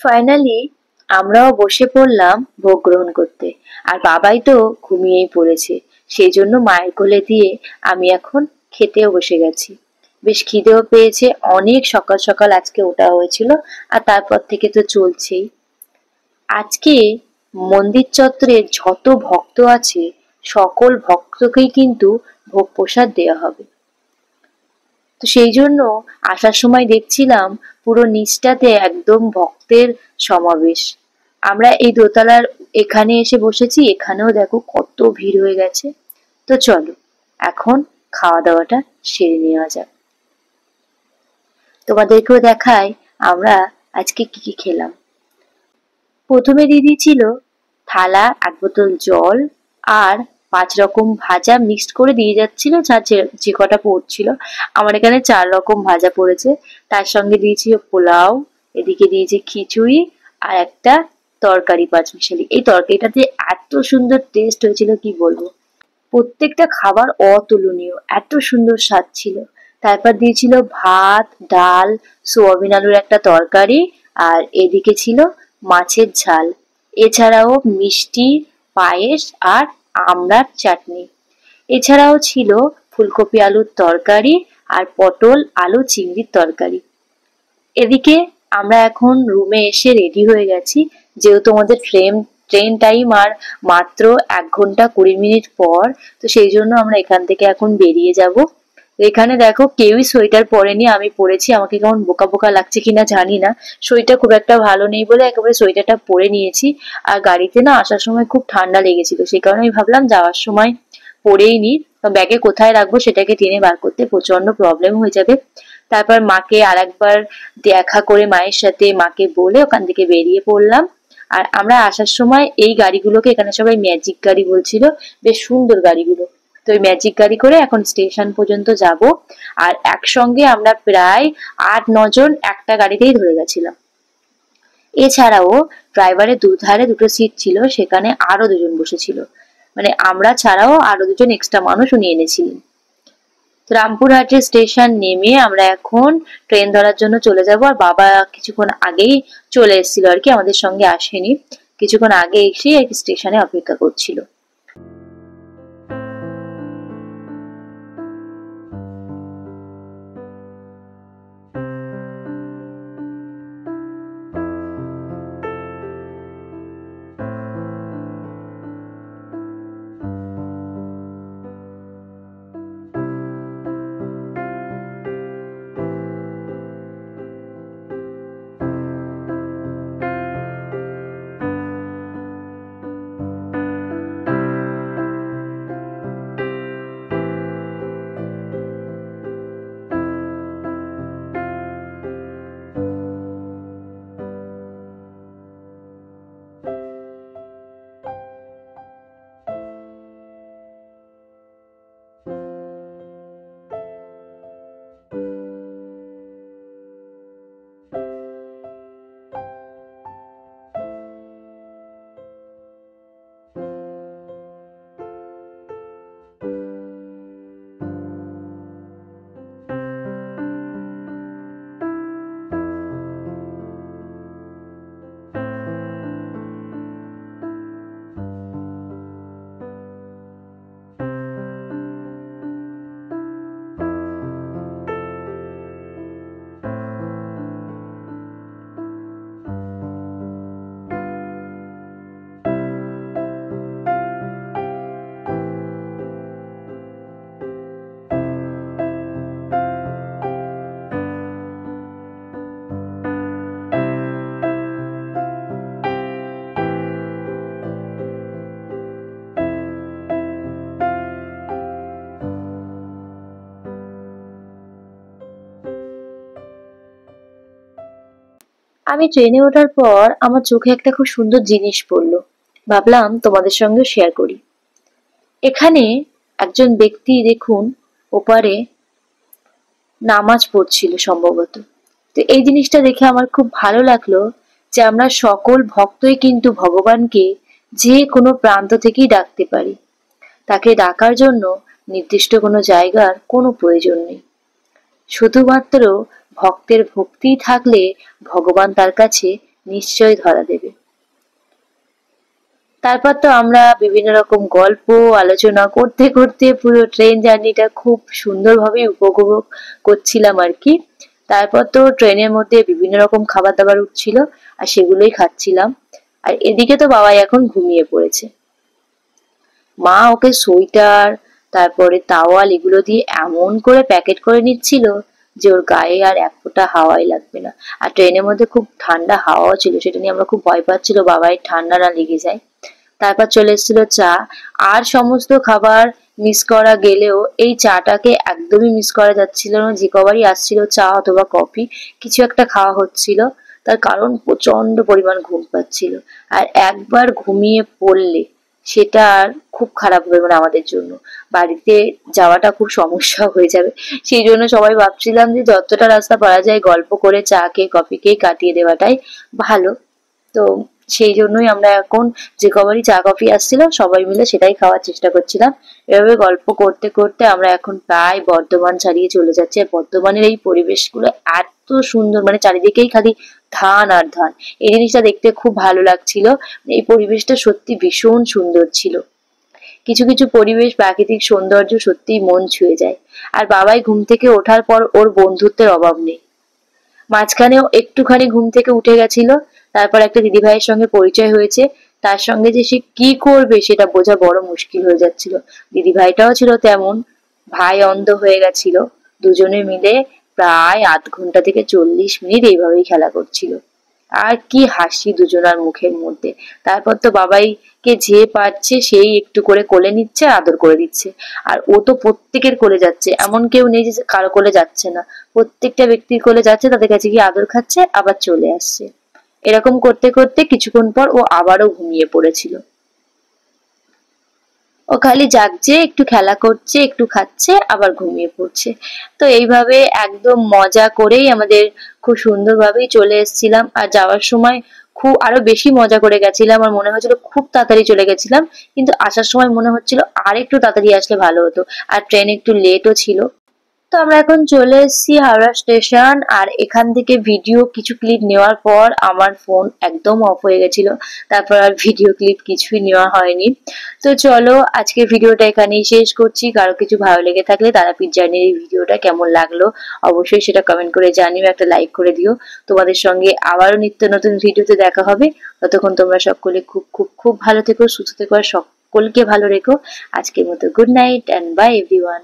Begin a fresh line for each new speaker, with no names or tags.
Finally আমরাও বসে পড়লাম ভোগ গ্রহণ করতে। আর বাবাই তো ঘুমিয়েই পড়েছে, সেই জন্য মায়ের কোলে দিয়ে আমি এখন খেতেও বসে গেছি। বেশ খিদেও পেয়েছে, অনেক সকাল সকাল আজকে ওঠা হয়েছিল, আর তারপর থেকে তো চলছেই। আজকে মন্দির চত্বরে যত ভক্ত আছে সকল ভক্তকেই কিন্তু ভোগ প্রসাদ দেওয়া হবে। তো সেই জন্য আসার সময় দেখছিলাম পুরো নিচটাতে একদম ভক্তের সমাবেশ। আমরা এই দোতলার এখানে এসে বসেছি, এখানেও দেখো কত ভিড় হয়ে গেছে। তো চলো এখন খাওয়া দাওয়াটা সেরে নেওয়া যাক। তোমাদেরকেও দেখাই আমরা আজকে কি কি খেলাম। প্রথমে দিয়ে দিয়েছিল থালা 1 বোতল জল আর 5 রকম ভাজা মিক্সড করে দিয়ে যাচ্ছিল, যা যে কটা পড়ছিল। আমার এখানে 4 রকম ভাজা পড়েছে। তার সঙ্গে দিয়েছিল পোলাও, এদিকে দিয়েছে খিচুড়ি আর একটা তরকারি 5 মিশালি। এই তরকারিটাতে এত সুন্দর টেস্ট হয়েছিল কি বলবো। প্রত্যেকটা খাবার অতুলনীয়, এত সুন্দর স্বাদ ছিল। তারপর দিয়েছিল ভাত, ডাল, সোয়াবিন আলুর একটা তরকারি, আর এদিকে ছিল মাছের ঝাল। এছাড়াও মিষ্টি, পায়েস আর আমড়ার চাটনি। এছাড়াও ছিল ফুলকপি আলুর তরকারি আর পটল আলু চিংড়ির তরকারি। এদিকে আমরা এখন রুমে এসে রেডি হয়ে গেছি, যেহেতু আমাদের ট্রেন টাইম আর মাত্র 1 ঘন্টা 20 মিনিট পর। তো সেই জন্য আমরা এখান থেকে এখন বেরিয়ে যাব। এখানে দেখো কেউই সোয়েটার পরেনি, আমি পরেছি। আমাকে কেমন বোকা বোকা লাগছে কিনা জানি না, শরীরটা খুব একটা ভালো নেই বলে একেবারে সোয়েটারটা পরে নিয়েছি। আর গাড়িতে না আসার সময় খুব ঠান্ডা লেগেছিল, সেই কারণে আমি ভাবলাম যাওয়ার সময় পরেই নি, ব্যাগে কোথায় রাখবো সেটাকে টেনে বার করতে প্রচন্ড প্রবলেম হয়ে যাবে। তারপর মাকে আরেকবার দেখা করে মায়ের সাথে মাকে বলে ওখান থেকে বেরিয়ে পড়লাম। আর আমরা আসার সময় এই গাড়িগুলোকে এখানে সবাই ম্যাজিক গাড়ি বলছিল, বেশ সুন্দর গাড়িগুলো। তো ওই ম্যাজিক গাড়ি করে এখন স্টেশন পর্যন্ত যাব। আর একসঙ্গে আমরা প্রায় 8-9 জন একটা গাড়িতেই ধরে গেছিলাম। এছাড়াও ড্রাইভারের দুধারে দুটো সিট ছিল, সেখানে আরো 2 জন বসেছিল। মানে আমরা ছাড়াও আরো 2 জন এক্সট্রা মানুষ উনি এনেছিলেন। রামপুরহাটের স্টেশন নেমে আমরা এখন ট্রেন ধরার জন্য চলে যাব। আর বাবা কিছুক্ষণ আগেই চলে এসেছিল আর কি, আমাদের সঙ্গে আসেনি, কিছুক্ষণ আগে এসে স্টেশনে অপেক্ষা করছিল। আমি ট্রেনে ওঠার পর আমার চোখে একটা খুব সুন্দর জিনিস পড়লো, ভাবলাম তোমাদের সঙ্গে শেয়ার করি। এখানে একজন ব্যক্তি দেখুন ওপারে নামাজ পড়ছিল সম্ভবত। তো এই জিনিসটা দেখে আমার খুব ভালো লাগলো যে আমরা সকল ভক্তই কিন্তু ভগবানকে যে কোনো প্রান্ত থেকেই ডাকতে পারি। তাকে ডাকার জন্য নির্দিষ্ট কোনো জায়গার কোনো প্রয়োজন নেই। শুধুমাত্র ভক্তের ভক্তি থাকলে ভগবান তার কাছে নিশ্চয়ই ধরা দেবে। তারপর তো আমরা বিভিন্ন রকম গল্প আলোচনা করতে করতে পুরো ট্রেন জার্নিটা খুব সুন্দরভাবে উপভোগ করছিলাম আর কি। তারপর তো ট্রেনের মধ্যে বিভিন্ন রকম খাবার দাবার উঠছিল, আর সেগুলোই খাচ্ছিলাম। আর এদিকে তো বাবাই এখন ঘুমিয়ে পড়েছে। মা ওকে সোয়েটার, তারপরে তাওয়াল এগুলো দিয়ে এমন করে প্যাকেট করে নিচ্ছিল যে ওর গায়ে আর এক ফোঁটা হাওয়াই লাগবে না। আর ট্রেনের মধ্যে খুব ঠান্ডা হাওয়াও ছিল, সেটা নিয়ে আমরা খুব ভয় পাচ্ছিল বাবাই ঠান্ডা না লেগে যায়। তারপর চলে এসেছিল চা। আর সমস্ত খাবার মিস করা গেলেও এই চাটাকে একদমই মিস করা যাচ্ছিল না। যে কবারই আসছিল চা অথবা কফি কিছু একটা খাওয়া হচ্ছিল, তার কারণ প্রচন্ড পরিমাণ ঘুম পাচ্ছিল। আর একবার ঘুমিয়ে পড়লে সেটা আর খুব খারাপ হবে মানে আমাদের জন্য, বাড়িতে যাওয়াটা খুব সমস্যা হয়ে যাবে। সেই জন্য সবাই ভাবছিলাম যে যতটা রাস্তা পারা যায় গল্প করে চা খেয়ে কফি খেয়ে কাটিয়ে দেওয়াটাই ভালো। তো সেই জন্যই আমরা এখন যে কবারই চা কফি আসছিল সবাই মিলে সেটাই খাওয়ার চেষ্টা করছিলাম। এভাবে গল্প করতে করতে আমরা এখন প্রায় বর্ধমান ছাড়িয়ে চলে যাচ্ছি। আর বর্ধমানের এই পরিবেশগুলো এত সুন্দর, মানে চারিদিকেই খালি ধান আর ধান। এই জিনিসটা দেখতে খুব ভালো লাগছিল। এই পরিবেশটা সত্যি ভীষণ সুন্দর ছিল। কিছু কিছু পরিবেশ প্রাকৃতিক সৌন্দর্য সত্যিই মন ছুঁয়ে যায়। আর বাবাই ঘুম থেকে ওঠার পর ওর বন্ধুত্বের অভাব নেই। মাঝখানেও একটুখানি ঘুম থেকে উঠে গেছিল, তারপর একটা দিদিভাইয়ের সঙ্গে পরিচয় হয়েছে। তার সঙ্গে যে সে কি করবে সেটা বোঝা বড় মুশকিল হয়ে যাচ্ছিল। দিদিভাইটাও ছিল তেমন, ভাই অন্ধ হয়ে গেছিল। দুজনে মিলে প্রায় আধ ঘন্টা থেকে 40 মিনিট এইভাবেই খেলা করছিল। আর কি হাসি দুজনার মুখের মধ্যে। তারপর তো বাবাইকে যে পাচ্ছে সেই একটু করে কোলে নিচ্ছে, আদর করে দিচ্ছে। আর ও তো প্রত্যেকের কোলে যাচ্ছে, এমন কেউ নেই যে কারো কোলে যাচ্ছে না। প্রত্যেকটা ব্যক্তির কোলে যাচ্ছে, তাদের কাছে গিয়ে আদর খাচ্ছে, আবার চলে আসছে। এরকম করতে করতে কিছুক্ষণ পর ও আবারও ঘুমিয়ে পড়েছিল। ও খালি জাগছে, একটু খেলা করছে, একটু খাচ্ছে, আবার ঘুমিয়ে পড়ছে। তো এইভাবে একদম মজা করেই আমাদের খুব সুন্দরভাবেই চলে এসেছিলাম। আর যাওয়ার সময় খুব আরো বেশি মজা করে গেছিলাম। আমার মনে হচ্ছিল খুব তাড়াতাড়ি চলে গেছিলাম, কিন্তু আসার সময় মনে হচ্ছিল আর একটু তাড়াতাড়ি আসলে ভালো হতো। আর ট্রেন একটু লেটও ছিল। তো আমরা এখন চলে এসেছি হাওড়া স্টেশন। আর এখান থেকে ভিডিও কিছু ক্লিপ নেওয়ার পর আমার ফোন একদম অফ হয়ে গেছিল। তারপর আর ভিডিও ক্লিপ কিছুই নেওয়া হয়নি। তো চলো আজকের ভিডিওটা এখানেই শেষ করছি। কারো কিছু ভালো লেগে থাকলে তারাপীঠ জার্নির এই ভিডিওটা কেমন লাগলো অবশ্যই সেটা কমেন্ট করে জানিও, একটা লাইক করে দিও। তোমাদের সঙ্গে আবারও নিত্য নতুন ভিডিওতে দেখা হবে। ততক্ষণ তোমরা সকলে খুব খুব খুব ভালো থেকো, সুস্থ থেকো, আর সকলকে ভালো রেখো। আজকের মতো good night and by everyone.